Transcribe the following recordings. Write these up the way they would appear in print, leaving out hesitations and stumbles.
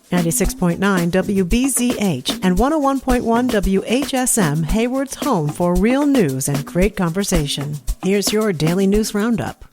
96.9 WBZH and 101.1 WHSM, Hayward's home for real news and great conversation. Here's your daily news roundup.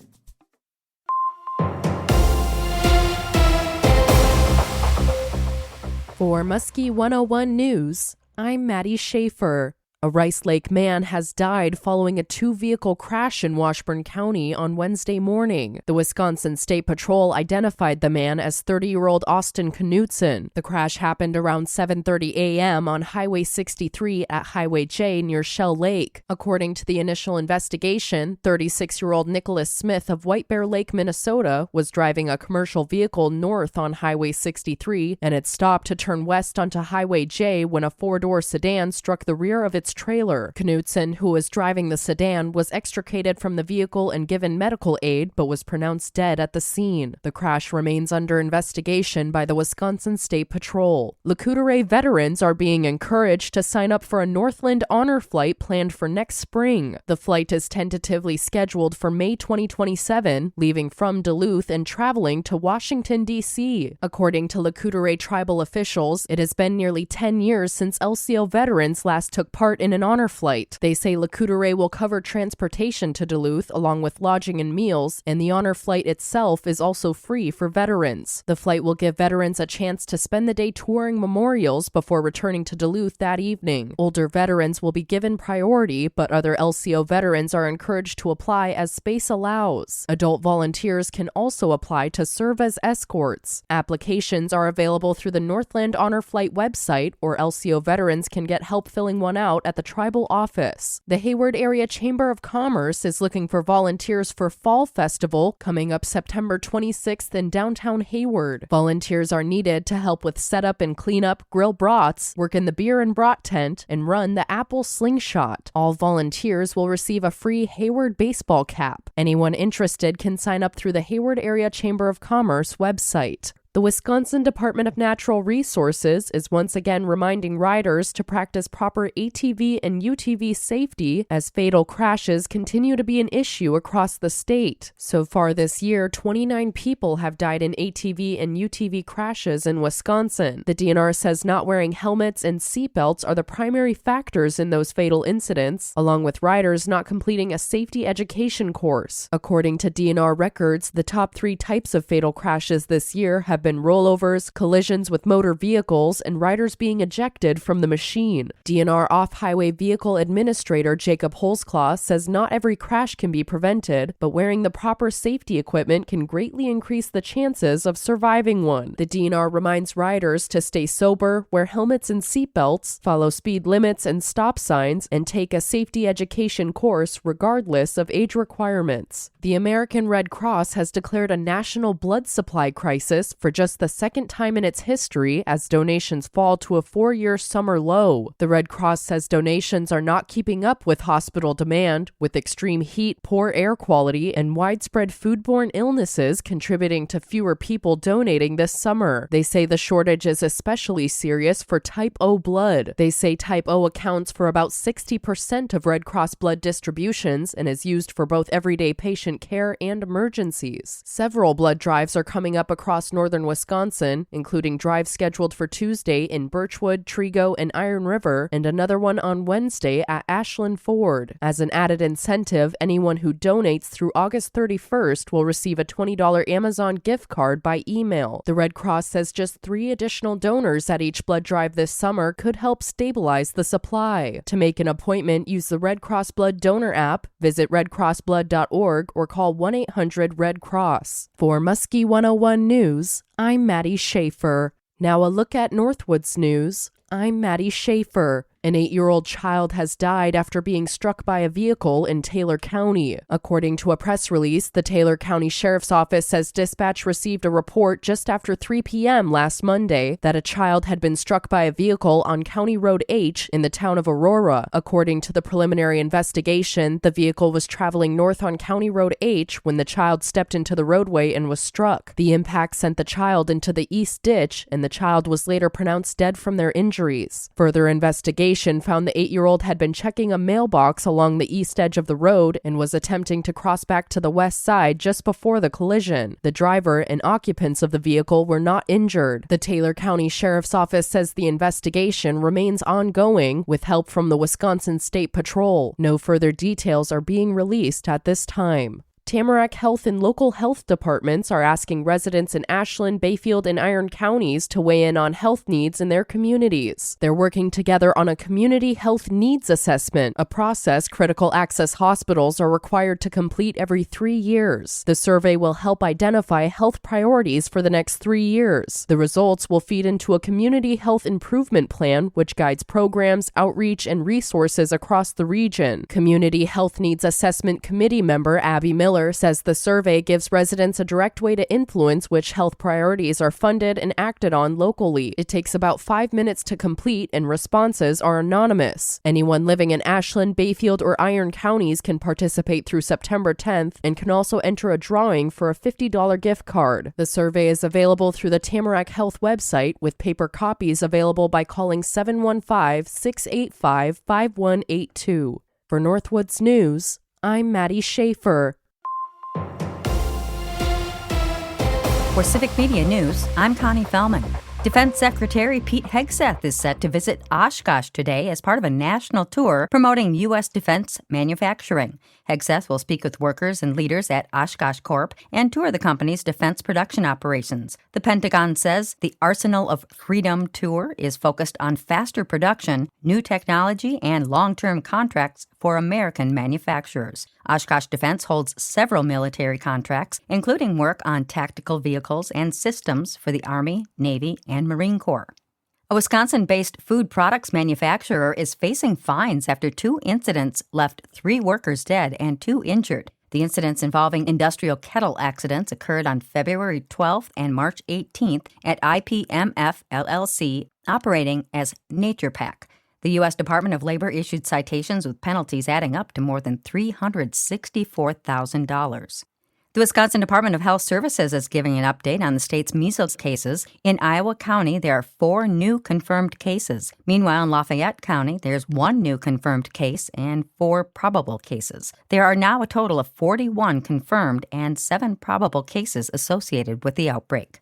For Muskie 101 News, I'm Maddie Schaefer. A Rice Lake man has died following a two-vehicle crash in Washburn County on Wednesday morning. The Wisconsin State Patrol identified the man as 30-year-old Austin Knutson. The crash happened around 7:30 a.m. on Highway 63 at Highway J near Shell Lake. According to the initial investigation, 36-year-old Nicholas Smith of White Bear Lake, Minnesota, was driving a commercial vehicle north on Highway 63 and had stopped to turn west onto Highway J when a four-door sedan struck the rear of its trailer. Knutson, who was driving the sedan, was extricated from the vehicle and given medical aid, but was pronounced dead at the scene. The crash remains under investigation by the Wisconsin State Patrol. Lakota veterans are being encouraged to sign up for a Northland Honor Flight planned for next spring. The flight is tentatively scheduled for May 2027, leaving from Duluth and traveling to Washington, D.C. According to Lakota tribal officials, it has been nearly 10 years since LCO veterans last took part in an honor flight. They say Lakota will cover transportation to Duluth along with lodging and meals, and the honor flight itself is also free for veterans. The flight will give veterans a chance to spend the day touring memorials before returning to Duluth that evening. Older veterans will be given priority, but other LCO veterans are encouraged to apply as space allows. Adult volunteers can also apply to serve as escorts. Applications are available through the Northland Honor Flight website, or LCO veterans can get help filling one out at the tribal office. The Hayward Area Chamber of Commerce is looking for volunteers for Fall Festival coming up September 26th in downtown Hayward. Volunteers are needed to help with setup and cleanup, grill brats, work in the beer and brat tent, and run the Apple Slingshot. All volunteers will receive a free Hayward baseball cap. Anyone interested can sign up through the Hayward Area Chamber of Commerce website. The Wisconsin Department of Natural Resources is once again reminding riders to practice proper ATV and UTV safety as fatal crashes continue to be an issue across the state. So far this year, 29 people have died in ATV and UTV crashes in Wisconsin. The DNR says not wearing helmets and seatbelts are the primary factors in those fatal incidents, along with riders not completing a safety education course. According to DNR records, the top 3 types of fatal crashes this year have been rollovers, collisions with motor vehicles, and riders being ejected from the machine. DNR Off-Highway Vehicle Administrator Jacob Holzclaw says not every crash can be prevented, but wearing the proper safety equipment can greatly increase the chances of surviving one. The DNR reminds riders to stay sober, wear helmets and seatbelts, follow speed limits and stop signs, and take a safety education course regardless of age requirements. The American Red Cross has declared a national blood supply crisis for just the second time in its history as donations fall to a 4-year summer low. The Red Cross says donations are not keeping up with hospital demand, with extreme heat, poor air quality, and widespread foodborne illnesses contributing to fewer people donating this summer. They say the shortage is especially serious for type O blood. They say type O accounts for about 60% of Red Cross blood distributions and is used for both everyday patient care and emergencies. Several blood drives are coming up across northern Wisconsin, including drives scheduled for Tuesday in Birchwood, Trego, and Iron River, and another one on Wednesday at Ashland Ford. As an added incentive, anyone who donates through August 31st will receive a $20 Amazon gift card by email. The Red Cross says just 3 additional donors at each blood drive this summer could help stabilize the supply. To make an appointment, use the Red Cross Blood Donor app, visit redcrossblood.org, or call 1-800-RED-CROSS. For Muskie 101 News, I'm Maddie Schaefer. Now a look at Northwoods News. I'm Maddie Schaefer. An 8-year-old child has died after being struck by a vehicle in Taylor County. According to a press release, the Taylor County Sheriff's Office says dispatch received a report just after 3 p.m. last Monday that a child had been struck by a vehicle on County Road H in the town of Aurora. According to the preliminary investigation, the vehicle was traveling north on County Road H when the child stepped into the roadway and was struck. The impact sent the child into the east ditch, and the child was later pronounced dead from their injuries. Further investigation investigation found the 8-year-old had been checking a mailbox along the east edge of the road and was attempting to cross back to the west side just before the collision. The driver and occupants of the vehicle were not injured. The Taylor County Sheriff's Office says the investigation remains ongoing with help from the Wisconsin State Patrol. No further details are being released at this time. Tamarack Health and local health departments are asking residents in Ashland, Bayfield, and Iron counties to weigh in on health needs in their communities. They're working together on a community health needs assessment, a process critical access hospitals are required to complete every 3 years. The survey will help identify health priorities for the next 3 years. The results will feed into a community health improvement plan, which guides programs, outreach, and resources across the region. Community Health Needs Assessment Committee member Abby Miller says the survey gives residents a direct way to influence which health priorities are funded and acted on locally. It takes about 5 minutes to complete, and responses are anonymous. Anyone living in Ashland, Bayfield, or Iron counties can participate through September 10th and can also enter a drawing for a $50 gift card. The survey is available through the Tamarack Health website, with paper copies available by calling 715-685-5182. For Northwoods News, I'm Maddie Schaefer. For Civic Media News, I'm Connie Fellman. Defense Secretary Pete Hegseth is set to visit Oshkosh today as part of a national tour promoting U.S. defense manufacturing. Hegseth will speak with workers and leaders at Oshkosh Corp and tour the company's defense production operations. The Pentagon says the Arsenal of Freedom tour is focused on faster production, new technology, and long-term contracts for American manufacturers. Oshkosh Defense holds several military contracts, including work on tactical vehicles and systems for the Army, Navy, and Marine Corps. A Wisconsin-based food products manufacturer is facing fines after 2 incidents left 3 workers dead and 2 injured. The incidents involving industrial kettle accidents occurred on February 12th and March 18th at IPMF LLC, operating as NaturePak. The U.S. Department of Labor issued citations with penalties adding up to more than $364,000. The Wisconsin Department of Health Services is giving an update on the state's measles cases. In Iowa County, there are 4 new confirmed cases. Meanwhile, in Lafayette County, there's 1 new confirmed case and 4 probable cases. There are now a total of 41 confirmed and 7 probable cases associated with the outbreak.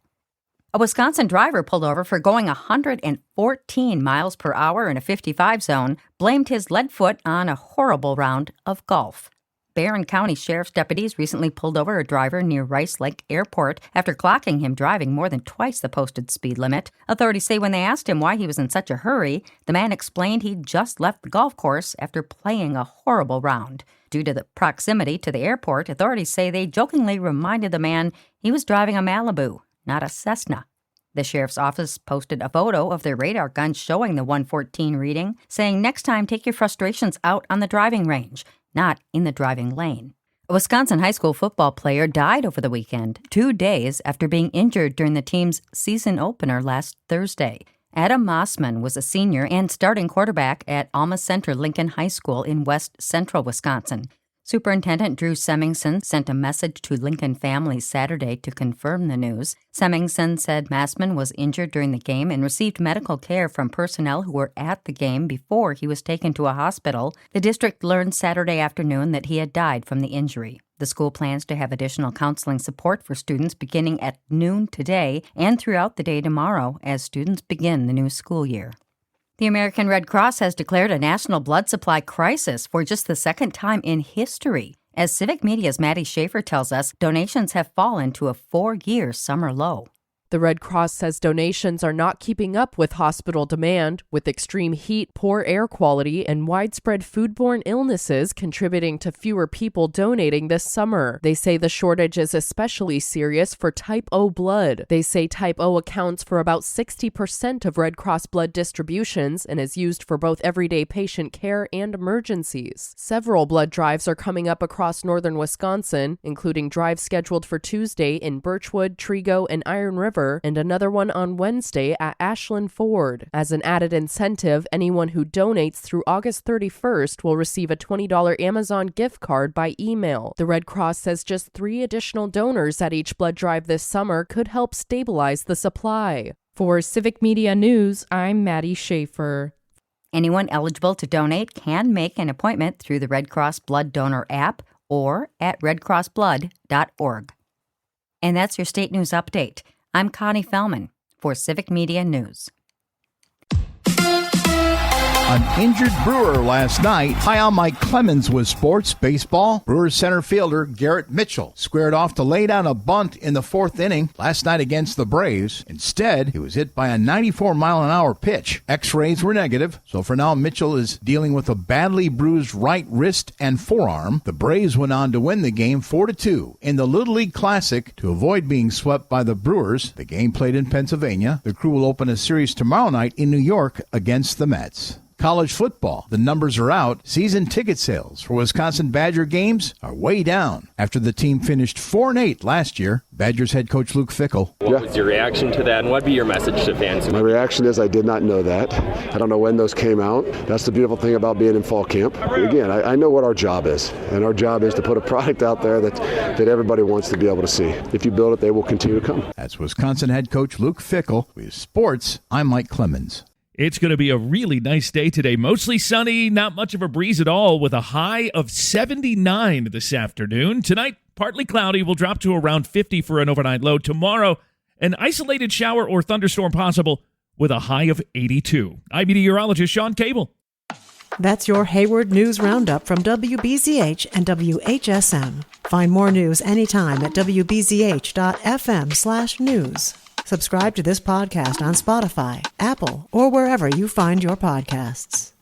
A Wisconsin driver pulled over for going 114 miles per hour in a 55 zone, blamed his lead foot on a horrible round of golf. Barron County Sheriff's deputies recently pulled over a driver near Rice Lake Airport after clocking him driving more than twice the posted speed limit. Authorities say when they asked him why he was in such a hurry, the man explained he'd just left the golf course after playing a horrible round. Due to the proximity to the airport, authorities say they jokingly reminded the man he was driving a Malibu, not a Cessna. The sheriff's office posted a photo of their radar gun showing the 114 reading, saying next time take your frustrations out on the driving range, not in the driving lane. A Wisconsin high school football player died over the weekend, 2 days after being injured during the team's season opener last Thursday. Adam Mossman was a senior and starting quarterback at Alma Center Lincoln High School in west central Wisconsin. Superintendent Drew Semmingson sent a message to Lincoln families Saturday to confirm the news. Semmingson said Mossman was injured during the game and received medical care from personnel who were at the game before he was taken to a hospital. The district learned Saturday afternoon that he had died from the injury. The school plans to have additional counseling support for students beginning at noon today and throughout the day tomorrow as students begin the new school year. The American Red Cross has declared a national blood supply crisis for just the second time in history. As Civic Media's Maddie Schaefer tells us, donations have fallen to a 4-year summer low. The Red Cross says donations are not keeping up with hospital demand, with extreme heat, poor air quality, and widespread foodborne illnesses contributing to fewer people donating this summer. They say the shortage is especially serious for type O blood. They say type O accounts for about 60% of Red Cross blood distributions and is used for both everyday patient care and emergencies. Several blood drives are coming up across northern Wisconsin, including drives scheduled for Tuesday in Birchwood, Trego, and Iron River, and another one on Wednesday at Ashland Ford. As an added incentive, anyone who donates through August 31st will receive a $20 Amazon gift card by email. The Red Cross says just 3 additional donors at each blood drive this summer could help stabilize the supply. For Civic Media News, I'm Maddie Schaefer. Anyone eligible to donate can make an appointment through the Red Cross Blood Donor app or at redcrossblood.org. And that's your state news update. I'm Connie Fellman for Civic Media News. An injured Brewer last night. Hi, I'm Mike Clemens with sports baseball. Brewers center fielder Garrett Mitchell squared off to lay down a bunt in the fourth inning last night against the Braves. Instead, he was hit by a 94-mile-an-hour pitch. X-rays were negative, so for now Mitchell is dealing with a badly bruised right wrist and forearm. The Braves went on to win the game 4-2 in the Little League Classic to avoid being swept by the Brewers. The game played in Pennsylvania. The Crew will open a series tomorrow night in New York against the Mets. College football. The numbers are out. Season ticket sales for Wisconsin Badger games are way down after the team finished 4-8 last year. Badgers head coach Luke Fickell. What was your reaction to that, and what would be your message to fans? My reaction is I did not know that. I don't know when those came out. That's the beautiful thing about being in fall camp. Again, I know what our job is, and our job is to put a product out there that everybody wants to be able to see. If you build it, they will continue to come. That's Wisconsin head coach Luke Fickell. With sports, I'm Mike Clemens. It's going to be a really nice day today. Mostly sunny, not much of a breeze at all, with a high of 79 this afternoon. Tonight, partly cloudy, will drop to around 50 for an overnight low. Tomorrow, an isolated shower or thunderstorm possible with a high of 82. I'm meteorologist Sean Cable. That's your Hayward News Roundup from WBZH and WHSM. Find more news anytime at wbzh.fm/news. Subscribe to this podcast on Spotify, Apple, or wherever you find your podcasts.